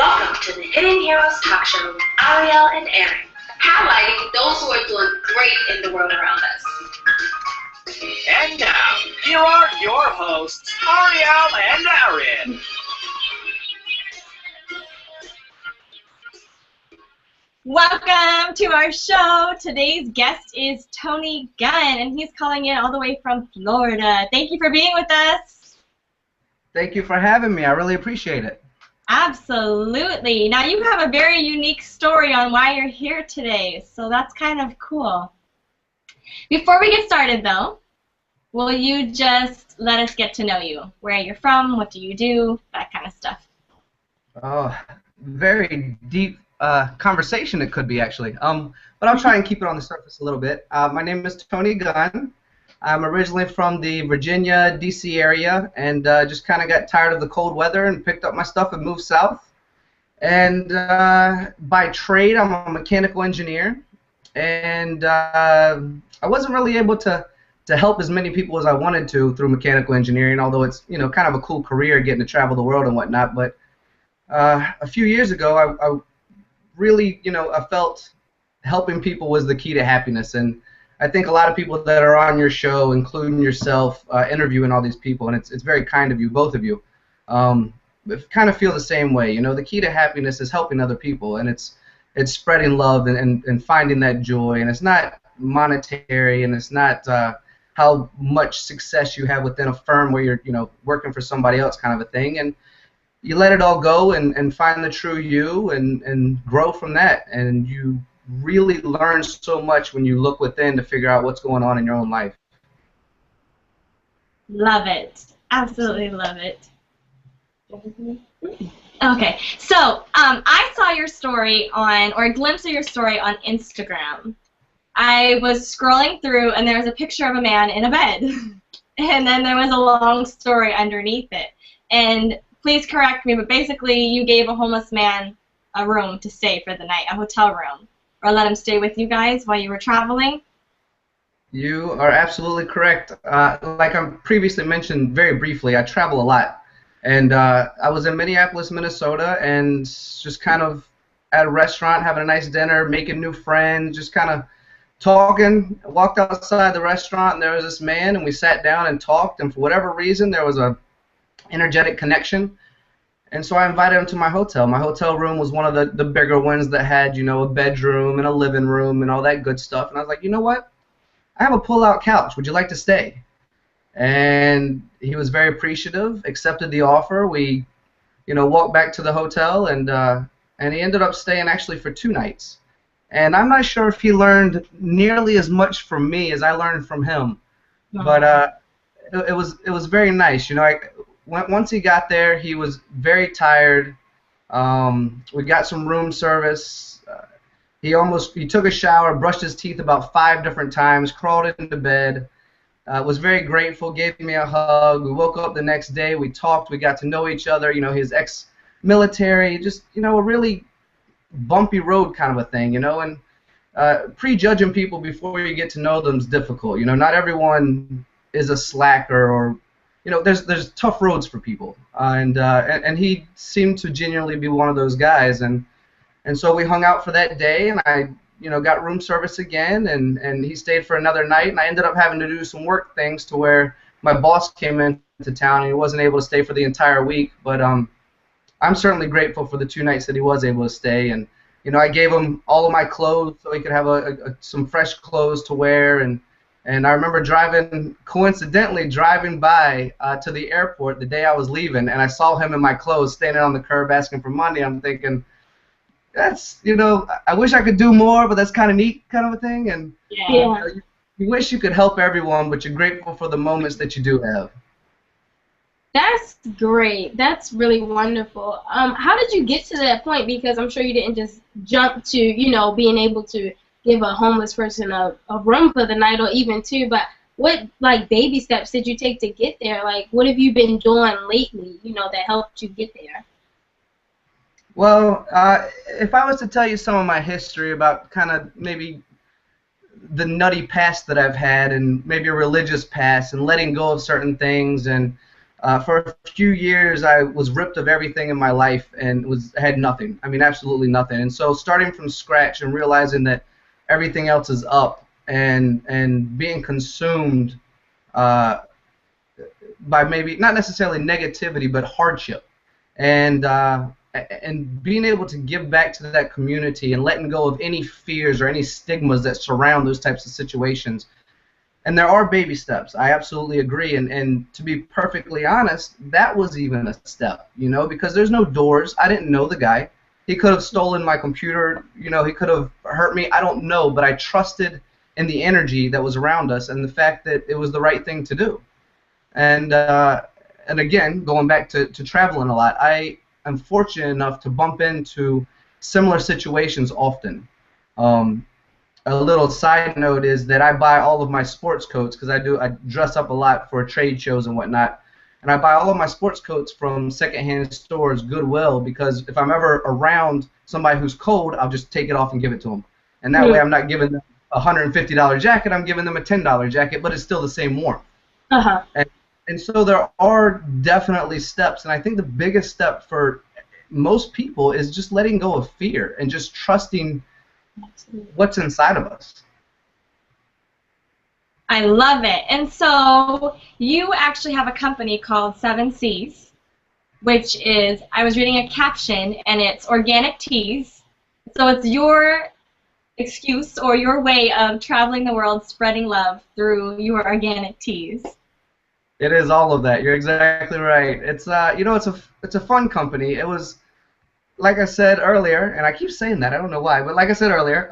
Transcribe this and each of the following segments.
Welcome to the Hidden Heroes Talk Show with Ariel and Aaron, highlighting those who are doing great in the world around us. And now, here are your hosts, Ariel and Aaron. Welcome to our show. Today's guest is Tony Gunn, and he's calling in all the way from Florida. Thank you for being with us. Thank you for having me. I really appreciate it. Absolutely. Now, you have a very unique story on why you're here today, so that's kind of cool. Before we get started, though, will you just let us get to know you? Where you're from, what do you do, that kind of stuff. Oh, very deep conversation it could be, actually. But I'll try and keep it on the surface a little bit. My name is Tony Gunn. I'm originally from the Virginia, D.C. area, and just kind of got tired of the cold weather and picked up my stuff and moved south. And by trade, I'm a mechanical engineer, and I wasn't really able to help as many people as I wanted to through mechanical engineering, although it's kind of a cool career getting to travel the world and whatnot. But a few years ago, I really, I felt helping people was the key to happiness, and I think a lot of people that are on your show, including yourself, interviewing all these people, and it's very kind of you, both of you, kind of feel the same way. The key to happiness is helping other people, and it's spreading love and finding that joy, and it's not monetary, and it's not how much success you have within a firm where you're working for somebody else kind of a thing, and you let it all go and find the true you and grow from that, and you really learn so much when you look within to figure out what's going on in your own life. Love it. Absolutely love it. Okay, so I saw your story or a glimpse of your story on Instagram. I was scrolling through, and there was a picture of a man in a bed, and then there was a long story underneath it. And please correct me, but basically you gave a homeless man a room to stay for the night, a hotel room, or let him stay with you guys while you were traveling? You are absolutely correct. Like I previously mentioned very briefly, I travel a lot. And I was in Minneapolis, Minnesota, and just kind of at a restaurant, having a nice dinner, making new friends, just kind of talking. I walked outside the restaurant, and there was this man, and we sat down and talked, and for whatever reason, there was a energetic connection. And so I invited him to my hotel. My hotel room was one of the bigger ones that had, a bedroom and a living room and all that good stuff. And I was like, you know what? I have a pull-out couch. Would you like to stay? And he was very appreciative, accepted the offer. We, walked back to the hotel, and he ended up staying actually for 2 nights. And I'm not sure if he learned nearly as much from me as I learned from him. But it was very nice. Once he got there, he was very tired. We got some room service. He took a shower, brushed his teeth about 5 different times, crawled into bed, was very grateful, gave me a hug. We woke up the next day, we talked, we got to know each other. His ex-military, just, a really bumpy road kind of a thing, and prejudging people before you get to know them is difficult. Not everyone is a slacker or there's tough roads for people, and he seemed to genuinely be one of those guys, and so we hung out for that day, and I got room service again, and he stayed for another night, and I ended up having to do some work things to where my boss came into town and he wasn't able to stay for the entire week, but I'm certainly grateful for the 2 nights that he was able to stay, and I gave him all of my clothes so he could have some fresh clothes to wear, and I remember coincidentally driving by to the airport the day I was leaving, and I saw him in my clothes standing on the curb asking for money. I'm thinking, that's, I wish I could do more, but that's kind of neat kind of a thing. And Yeah. You wish you could help everyone, but you're grateful for the moments that you do have. That's great. That's really wonderful. How did you get to that point? Because I'm sure you didn't just jump to, being able to give a homeless person a room for the night or even 2, but what, baby steps did you take to get there? What have you been doing lately, that helped you get there? Well, if I was to tell you some of my history about kind of maybe the nutty past that I've had and maybe a religious past and letting go of certain things and For a few years, I was ripped of everything in my life and had nothing. I mean, absolutely nothing. And so, starting from scratch and realizing that everything else is up, and being consumed uh, by maybe not necessarily negativity, but hardship, and being able to give back to that community and letting go of any fears or any stigmas that surround those types of situations. And there are baby steps. I absolutely agree. And to be perfectly honest, that was even a step, because there's no doors. I didn't know the guy. He could have stolen my computer. He could have hurt me. I don't know, but I trusted in the energy that was around us and the fact that it was the right thing to do. And again, going back to traveling a lot, I am fortunate enough to bump into similar situations often. A little side note is that I buy all of my sports coats because I dress up a lot for trade shows and whatnot, and I buy all of my sports coats from secondhand stores, Goodwill, because if I'm ever around somebody who's cold, I'll just take it off and give it to them, and that way I'm not giving them a $150 jacket, I'm giving them a $10 jacket, but it's still the same warmth. Uh-huh. And so there are definitely steps, and I think the biggest step for most people is just letting go of fear and just trusting what's inside of us. I love it. And so you actually have a company called 7 Cs, which is, I was reading a caption, and it's organic teas. So it's your excuse or your way of traveling the world spreading love through your organic teas. It is all of that. You're exactly right. It's it's a fun company. It was, like I said earlier, and I keep saying that, I don't know why, but like I said earlier,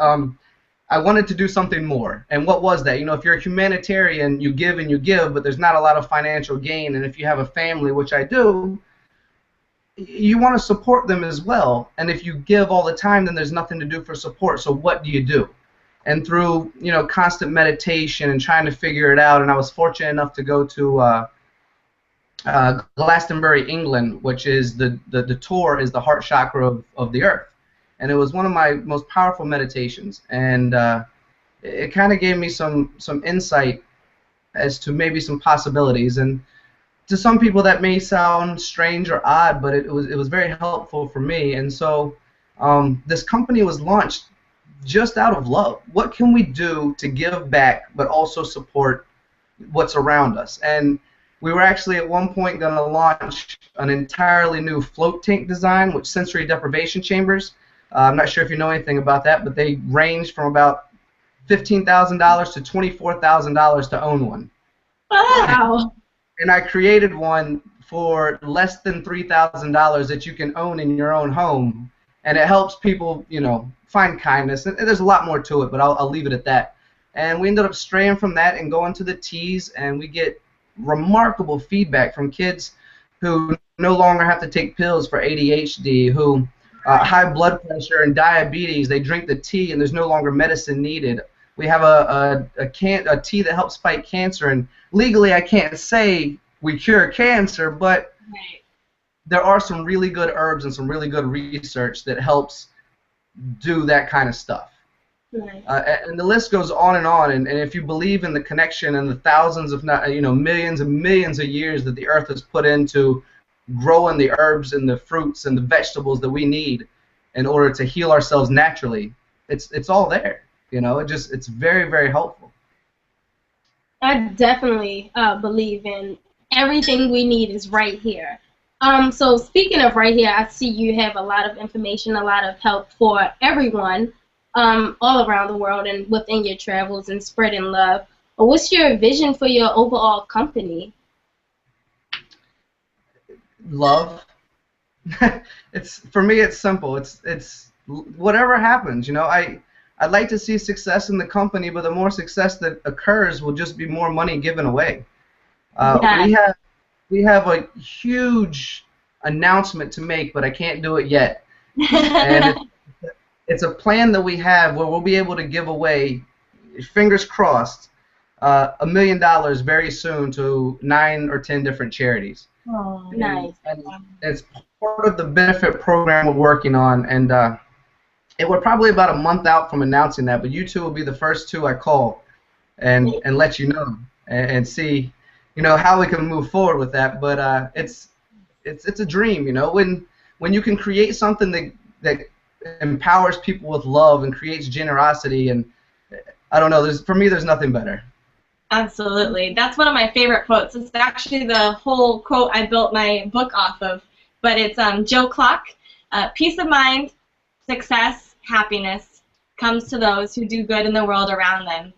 I wanted to do something more. And what was that? If you're a humanitarian, you give and you give, but there's not a lot of financial gain. And if you have a family, which I do, you want to support them as well. And if you give all the time, then there's nothing to do for support. So what do you do? And through, constant meditation and trying to figure it out, and I was fortunate enough to go to Glastonbury, England, which is the tour is the heart chakra of the earth, and it was one of my most powerful meditations, and it kind of gave me some insight as to maybe some possibilities, and to some people that may sound strange or odd, but it was very helpful for me. And so this company was launched just out of love. What can we do to give back but also support what's around us? And we were actually at one point going to launch an entirely new float tank design with sensory deprivation chambers. I'm not sure if you know anything about that, but they range from about $15,000 to $24,000 to own one. Wow. And I created one for less than $3,000 that you can own in your own home, and it helps people, find kindness. And there's a lot more to it, but I'll leave it at that. And we ended up straying from that and going to the teas, and we get remarkable feedback from kids who no longer have to take pills for ADHD, who high blood pressure and diabetes, they drink the tea and there's no longer medicine needed. We have a tea that helps fight cancer, and legally I can't say we cure cancer, but there are some really good herbs and some really good research that helps do that kind of stuff. Right. And the list goes on, and if you believe in the connection and the thousands, if not millions and millions of years that the earth has put into growing the herbs and the fruits and the vegetables that we need in order to heal ourselves naturally, it's all there. It's very, very helpful. I definitely believe in everything we need is right here. So speaking of right here, I see you have a lot of information, a lot of help for everyone all around the world and within your travels and spreading love. But what's your vision for your overall company? Love. For me, it's simple. It's whatever happens. I'd like to see success in the company, but the more success that occurs will just be more money given away. We have a huge announcement to make, but I can't do it yet. And it's a plan that we have where we'll be able to give away, fingers crossed, $1 million very soon to 9 or 10 different charities. Oh, nice. And it's part of the benefit program we're working on, and we're probably about a month out from announcing that, but you two will be the first two I call and let you know and see, how we can move forward with that. But it's a dream, when you can create something that empowers people with love and creates generosity, and I don't know, for me there's nothing better. Absolutely. That's one of my favorite quotes. It's actually the whole quote I built my book off of, but it's Joe Clark. Peace of mind, success, happiness comes to those who do good in the world around them.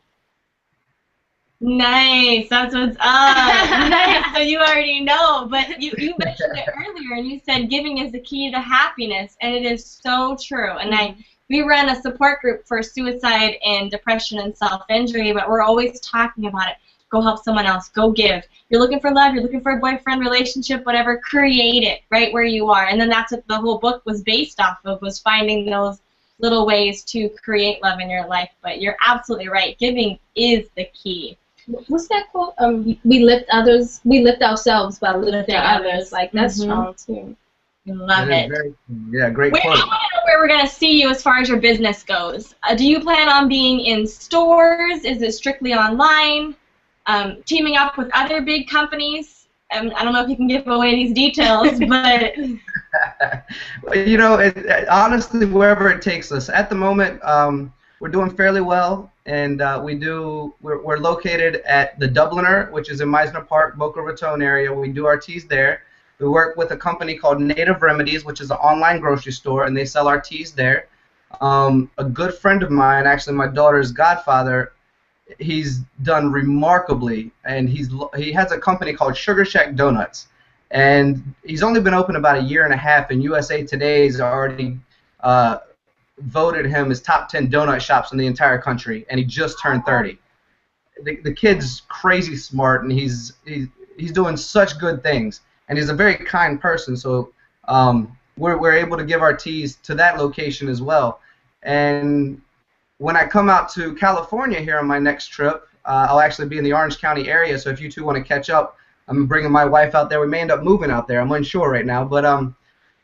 Nice. That's what's up. Nice. So you already know, but you mentioned it earlier, and you said giving is the key to happiness, and it is so true. And we run a support group for suicide and depression and self-injury, but we're always talking about it. Go help someone else. Go give. You're looking for love. You're looking for a boyfriend, relationship, whatever. Create it right where you are. And then that's what the whole book was based off of, was finding those little ways to create love in your life. But you're absolutely right. Giving is the key. What's that quote? We lift others. We lift ourselves by lifting others. Like, that's strong too. Love it. Great quote. I want to know where we're going to see you as far as your business goes. Do you plan on being in stores? Is it strictly online? Teaming up with other big companies? I don't know if you can give away these details, but... honestly, wherever it takes us. At the moment, we're doing fairly well, and we're located at the Dubliner, which is in Meisner Park, Boca Raton area. We do our teas there. We work with a company called Native Remedies, which is an online grocery store, and they sell our teas there. A good friend of mine, actually my daughter's godfather, he's done remarkably, and he has a company called Sugar Shack Donuts, and he's only been open about a year and a half, and USA Today's already voted him as top 10 donut shops in the entire country, and he just turned 30. The kid's crazy smart, and he's doing such good things. And he's a very kind person, so we're able to give our teas to that location as well. And when I come out to California here on my next trip, I'll actually be in the Orange County area, so if you two want to catch up, I'm bringing my wife out there. We may end up moving out there. I'm unsure right now, but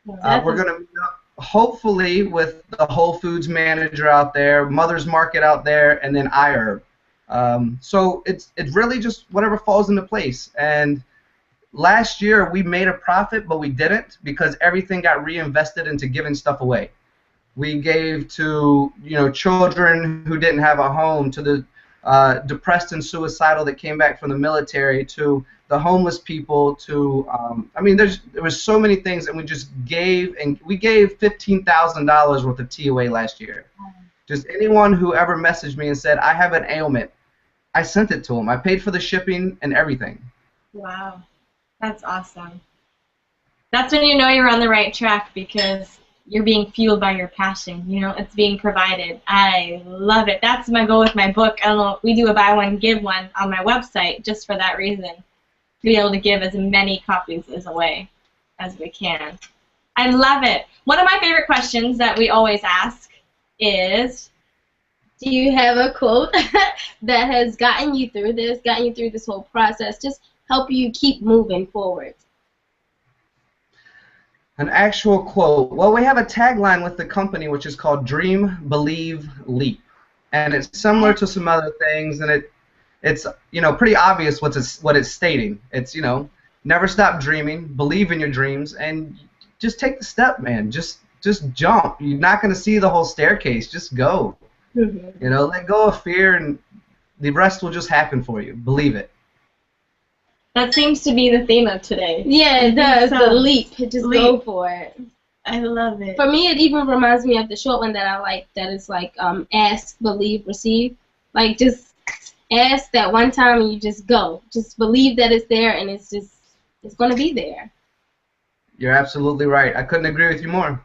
we're going to meet up, hopefully, with the Whole Foods manager out there, Mother's Market out there, and then iHerb. So it's really just whatever falls into place. And last year we made a profit, but we didn't, because everything got reinvested into giving stuff away. We gave to children who didn't have a home, to the depressed and suicidal that came back from the military, to the homeless people, to there was so many things, and we just gave, and we gave $15,000 worth of tea away last year. Just anyone who ever messaged me and said, I have an ailment, I sent it to them. I paid for the shipping and everything. Wow. That's awesome. That's when you know you're on the right track, because you're being fueled by your passion. It's being provided. I love it. That's my goal with my book. I don't know. We do a buy one, give one on my website just for that reason, to be able to give as many copies away as we can. I love it. One of my favorite questions that we always ask is, do you have a quote that has gotten you through this whole process, just help you keep moving forward? An actual quote. Well, we have a tagline with the company, which is called Dream, Believe, Leap. And it's similar to some other things, and it's pretty obvious what it's stating. It's, never stop dreaming, believe in your dreams, and just take the step, man. Just jump. You're not going to see the whole staircase. Just go. Mm-hmm. Let go of fear, and the rest will just happen for you. Believe it. That seems to be the theme of today. Yeah, it does. The leap. Just go for it. I love it. For me, it even reminds me of the short one that I like, that is like ask, believe, receive. Like, just ask that one time and you just go. Just believe that it's there, and it's going to be there. You're absolutely right. I couldn't agree with you more.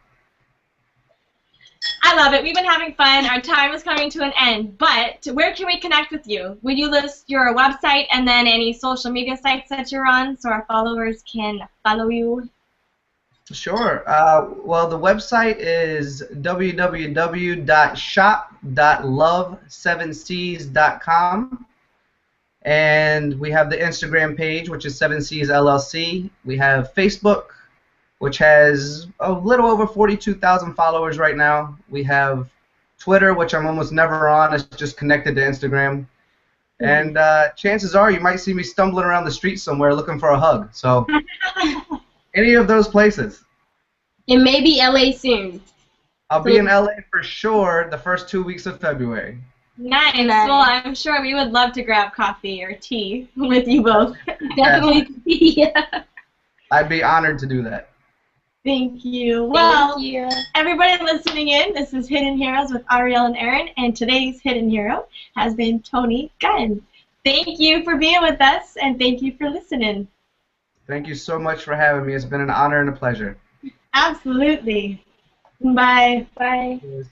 I love it. We've been having fun. Our time is coming to an end. But where can we connect with you? Would you list your website and then any social media sites that you're on so our followers can follow you? Sure. Well, the website is www.shop.love7cs.com. And we have the Instagram page, which is 7Cs LLC. We have Facebook, which has a little over 42,000 followers right now. We have Twitter, which I'm almost never on. It's just connected to Instagram. And chances are you might see me stumbling around the street somewhere looking for a hug. So any of those places. It may be LA soon. I'll be in LA for sure the first 2 weeks of February. Nice. Well, I'm sure we would love to grab coffee or tea with you both. Definitely. Yeah. I'd be honored to do that. Thank you. Well, Thank you. everybody listening in, this is Hidden Heroes with Ariel and Aaron, and today's Hidden Hero has been Tony Gunn. Thank you for being with us, and thank you for listening. Thank you so much for having me. It's been an honor and a pleasure. Absolutely. Bye. Bye. Cheers.